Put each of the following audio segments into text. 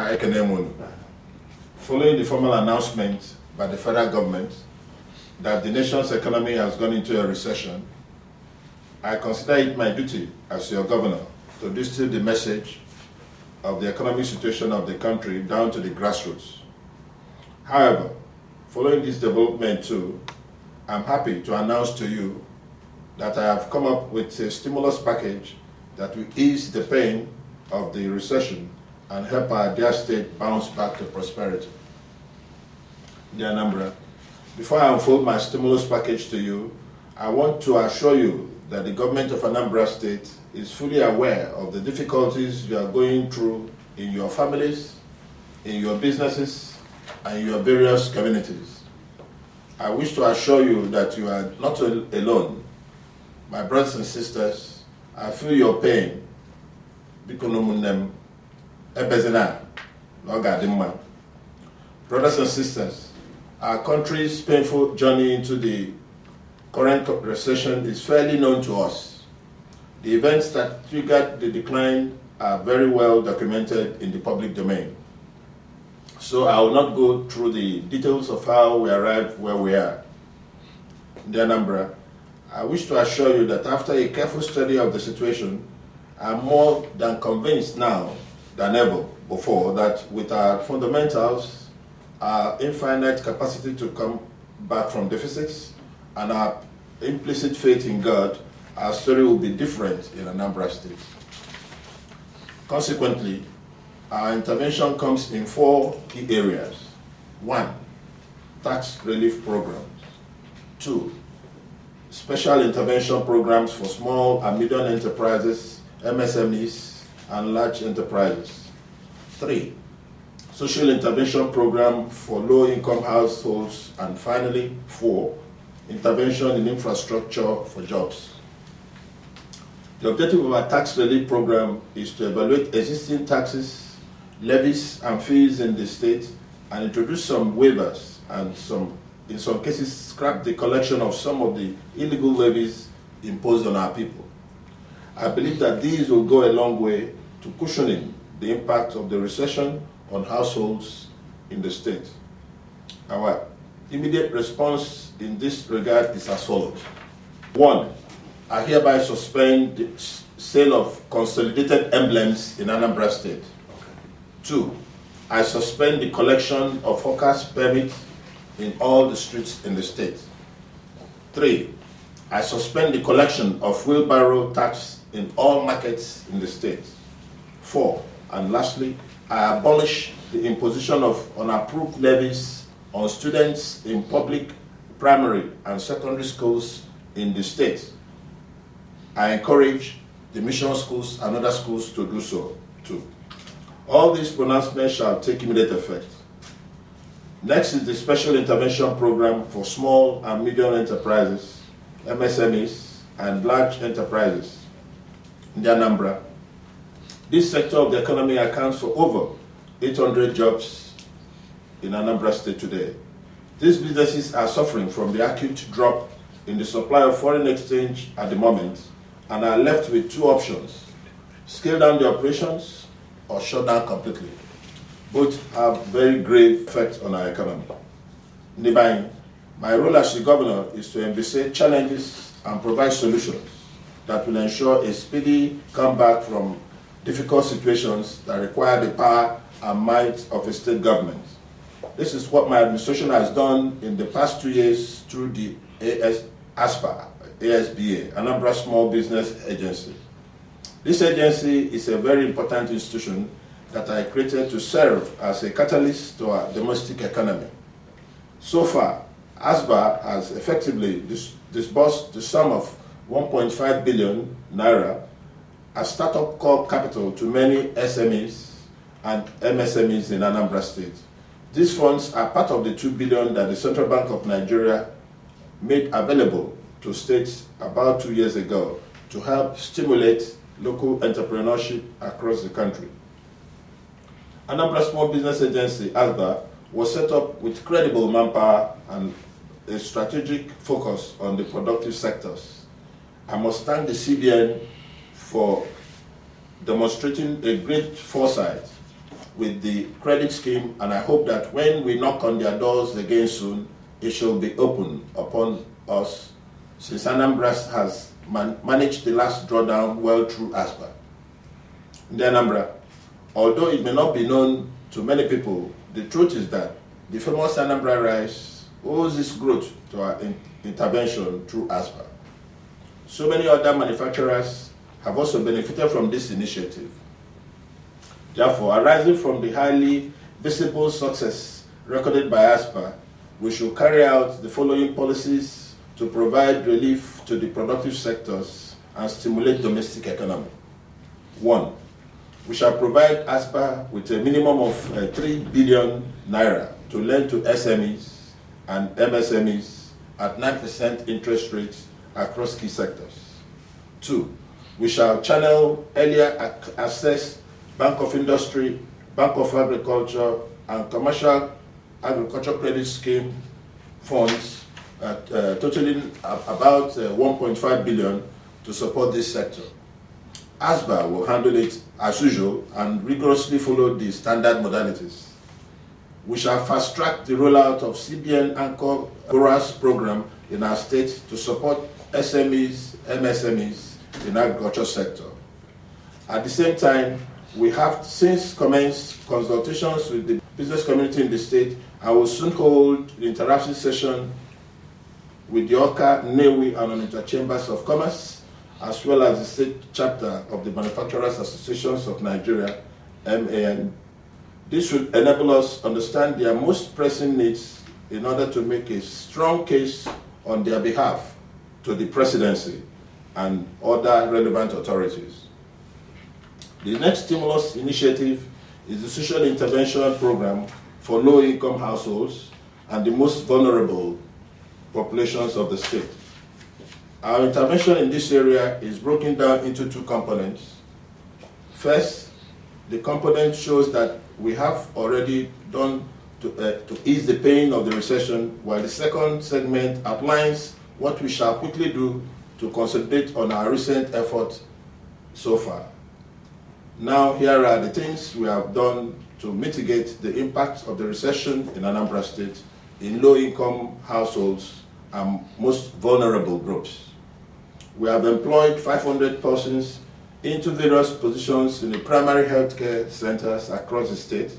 Following the formal announcement by the federal government that the nation's economy has gone into a recession, I consider it my duty as your governor to distill the message of the economic situation of the country down to the grassroots. However, following this development too, I'm happy to announce to you that I have come up with a stimulus package that will ease the pain of the recession and help our dear state bounce back to prosperity. Dear Anambra, before I unfold my stimulus package to you, I want to assure you that the government of Anambra State is fully aware of the difficulties you are going through in your families, in your businesses, and your various communities. I wish to assure you that you are not alone. My brothers and sisters, I feel your pain. Brothers and sisters, our country's painful journey into the current recession is fairly known to us. The events that triggered the decline are very well documented in the public domain. So I will not go through the details of how we arrived where we are. Dear Anambra, I wish to assure you that after a careful study of the situation, I'm more than convinced now than ever before that with our fundamentals, our infinite capacity to come back from deficits, and our implicit faith in God, our story will be different in Anambra State. Consequently, our intervention comes in 4 key areas. 1, tax relief programs. 2, special intervention programs for small and medium enterprises, MSMEs, and large enterprises. 3, social intervention program for low-income households. And finally, 4, intervention in infrastructure for jobs. The objective of our tax relief program is to evaluate existing taxes, levies, and fees in the state and introduce some waivers and in some cases, scrap the collection of some of the illegal levies imposed on our people. I believe that these will go a long way to cushioning the impact of the recession on households in the state. Our immediate response in this regard is as follows. 1, I hereby suspend the sale of consolidated emblems in Anambra State. 2, I suspend the collection of hawkers' permits in all the streets in the state. 3, I suspend the collection of wheelbarrow tax in all markets in the state. 4, and lastly, I abolish the imposition of unapproved levies on students in public, primary, and secondary schools in the state. I encourage the mission schools and other schools to do so too. All these pronouncements shall take immediate effect. Next is the Special Intervention Program for Small and Medium Enterprises, MSMEs, and Large Enterprises in Anambra. This sector of the economy accounts for over 800 jobs in Anambra State today. These businesses are suffering from the acute drop in the supply of foreign exchange at the moment and are left with 2 options: scale down the operations or shut down completely. Both have very grave effects on our economy. Nibain, my role as the governor is to envisage challenges and provide solutions that will ensure a speedy comeback from difficult situations that require the power and might of a state government. This is what my administration has done in the past 2 years through the ASBA, Anambra Small Business Agency. This agency is a very important institution that I created to serve as a catalyst to our domestic economy. So far, ASBA has effectively disbursed the sum of 1.5 billion naira as startup core capital to many SMEs and MSMEs in Anambra State. These funds are part of the 2 billion that the Central Bank of Nigeria made available to states about 2 years ago to help stimulate local entrepreneurship across the country. Anambra Small Business Agency, ASBA, was set up with credible manpower and a strategic focus on the productive sectors. I must thank the CBN for demonstrating a great foresight with the credit scheme, and I hope that when we knock on their doors again soon, it shall be open upon us, since Anambra has managed the last drawdown well through ASPA. In the Anambra, although it may not be known to many people, the truth is that the famous Anambra rice owes its growth to our intervention through ASPA. So many other manufacturers have also benefited from this initiative. Therefore, arising from the highly visible success recorded by ASPA, we should carry out the following policies to provide relief to the productive sectors and stimulate domestic economy. 1. We shall provide ASPA with a minimum of 3 billion naira to lend to SMEs and MSMEs at 9% interest rates across key sectors. 2. We shall channel earlier access Bank of Industry, Bank of Agriculture, and Commercial Agriculture Credit Scheme funds totaling about 1.5 billion to support this sector. ASBA will handle it as usual and rigorously follow the standard modalities. We shall fast-track the rollout of CBN Anchor Borrowers program in our state to support SMEs, MSMEs in the agriculture sector. At the same time, we have since commenced consultations with the business community in the state and will soon hold the interactive session with the OCA, NEWI, and Onitsha Chambers of Commerce, as well as the state chapter of the Manufacturers Associations of Nigeria, MAN. This should enable us to understand their most pressing needs in order to make a strong case on their behalf to the presidency and other relevant authorities. The next stimulus initiative is the social intervention program for low-income households and the most vulnerable populations of the state. Our intervention in this area is broken down into two components. First, the component shows that we have already done to ease the pain of the recession, while the second segment outlines what we shall quickly do to concentrate on our recent effort so far. Now, here are the things we have done to mitigate the impact of the recession in Anambra State in low-income households and most vulnerable groups. We have employed 500 persons into various positions in the primary healthcare centers across the state.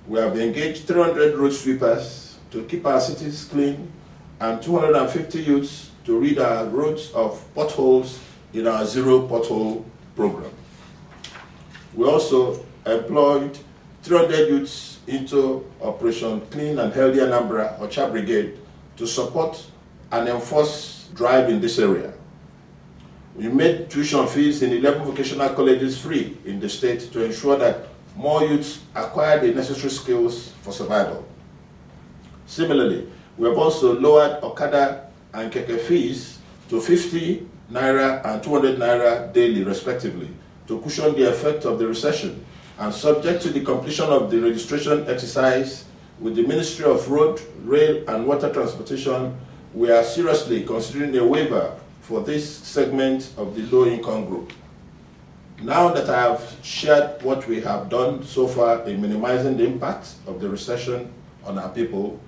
We have engaged 300 road sweepers to keep our cities clean and 250 youths to rid our roads of potholes in our Zero Pothole program. We also employed 300 youths into Operation Clean and Healthy Anambra, or CHA Brigade, to support and enforce drive in this area. We made tuition fees in 11 vocational colleges free in the state to ensure that more youths acquire the necessary skills for survival. Similarly, we have also lowered Okada and Keke fees to 50 naira and 200 naira daily, respectively, to cushion the effect of the recession, and subject to the completion of the registration exercise with the Ministry of Road, Rail, and Water Transportation, we are seriously considering a waiver for this segment of the low-income group. Now that I have shared what we have done so far in minimizing the impact of the recession on our people,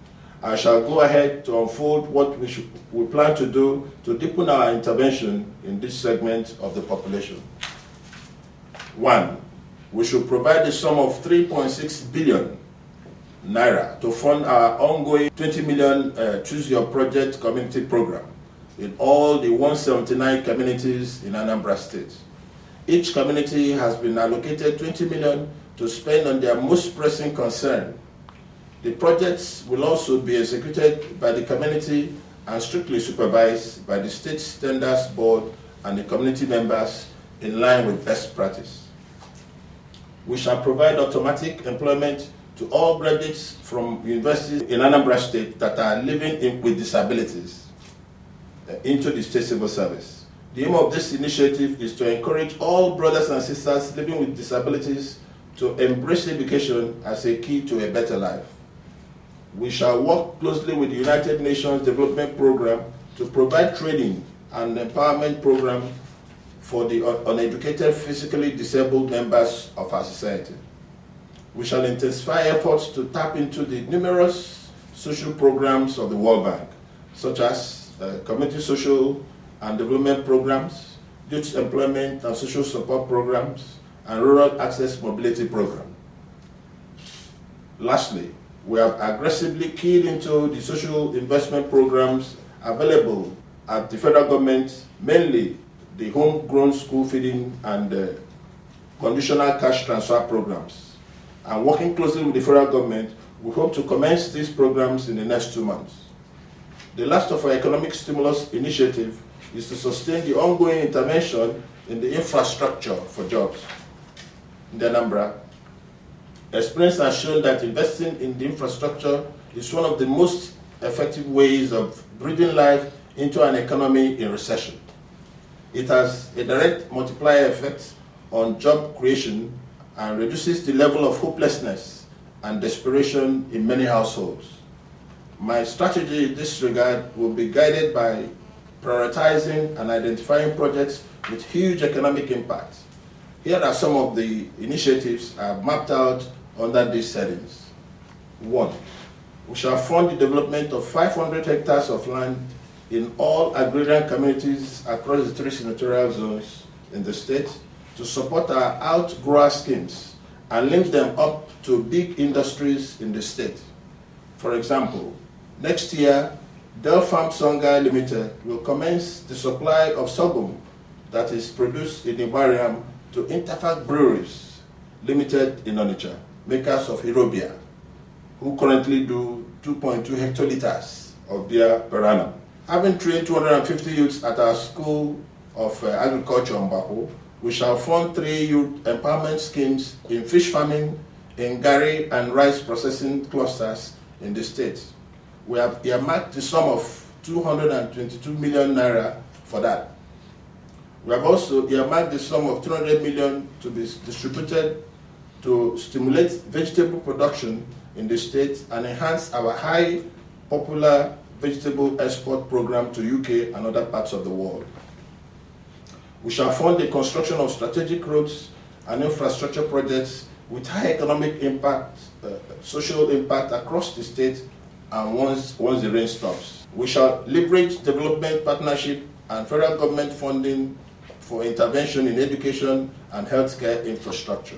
I shall go ahead to unfold what we plan to do to deepen our intervention in this segment of the population. 1. We should provide a sum of 3.6 billion naira to fund our ongoing 20 million Choose Your Project community program in all the 179 communities in Anambra State. Each community has been allocated 20 million to spend on their most pressing concern. The projects will also be executed by the community and strictly supervised by the State Standards Board and the community members in line with best practice. We shall provide automatic employment to all graduates from universities in Anambra State that are living with disabilities into the state civil service. The aim of this initiative is to encourage all brothers and sisters living with disabilities to embrace education as a key to a better life. We shall work closely with the United Nations Development Program to provide training and empowerment program for the uneducated physically disabled members of our society. We shall intensify efforts to tap into the numerous social programs of the World Bank, such as community social and development programs, youth employment and social support programs, and rural access mobility program. Lastly, we have aggressively keyed into the social investment programs available at the federal government, mainly the homegrown school feeding and conditional cash transfer programs. And working closely with the federal government, we hope to commence these programs in the next 2 months. The last of our economic stimulus initiative is to sustain the ongoing intervention in the infrastructure for jobs. In Anambra, experience has shown that investing in the infrastructure is one of the most effective ways of breathing life into an economy in recession. It has a direct multiplier effect on job creation and reduces the level of hopelessness and desperation in many households. My strategy in this regard will be guided by prioritizing and identifying projects with huge economic impact. Here are some of the initiatives I have mapped out under these settings. 1. We shall fund the development of 500 hectares of land in all agrarian communities across the 3 senatorial zones in the state to support our outgrower schemes and link them up to big industries in the state. For example, next year, Del Farm Songa Limited will commence the supply of sorghum that is produced in Ibariam to Interfact Breweries Limited in Onitsha, makers of Hero beer, who currently do 2.2 hectoliters of beer per annum. Having trained 250 youths at our School of Agriculture in Baku, we shall fund 3 youth empowerment schemes in fish farming, in gari and rice processing clusters in the state. We have earmarked the sum of 222 million naira for that. We have also earmarked the sum of 200 million to be distributed to stimulate vegetable production in the state and enhance our high popular vegetable export program to UK and other parts of the world. We shall fund the construction of strategic roads and infrastructure projects with high economic impact, social impact across the state, and once the rain stops. We shall leverage development partnership and federal government funding for intervention in education and healthcare infrastructure.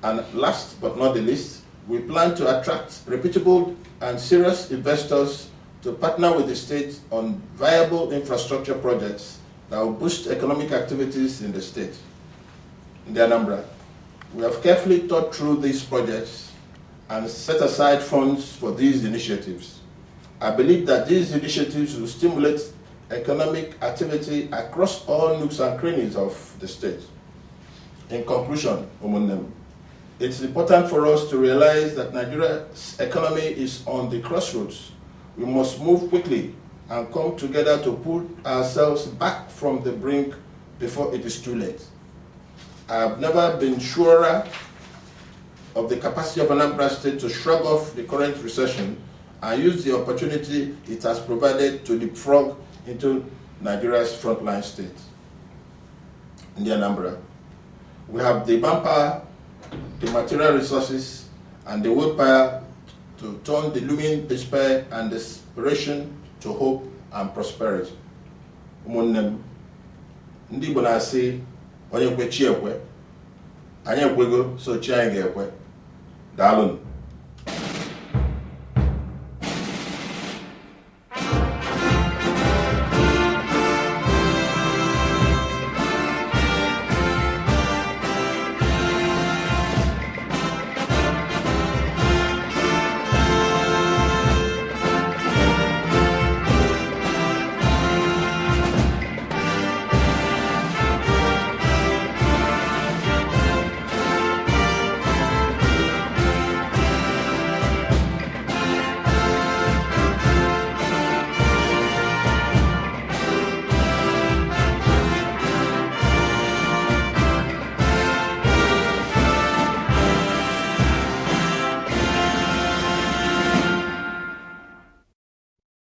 And last but not the least, we plan to attract reputable and serious investors to partner with the state on viable infrastructure projects that will boost economic activities in the state. In the Anambra, we have carefully thought through these projects and set aside funds for these initiatives. I believe that these initiatives will stimulate economic activity across all nooks and crannies of the state. In conclusion, it's important for us to realize that Nigeria's economy is on the crossroads. We must move quickly and come together to pull ourselves back from the brink before it is too late. I have never been surer of the capacity of Anambra State to shrug off the current recession and use the opportunity it has provided to leapfrog into Nigeria's frontline state. In the Anambra, we have the manpower, the material resources, and the willpower to turn the looming despair and desperation to hope and prosperity. Ụmụnne ndị Igbo na-asị onye kwe chi ekwe, anyị ekwego so chi anyị ga-ekwe. Daalụnụ.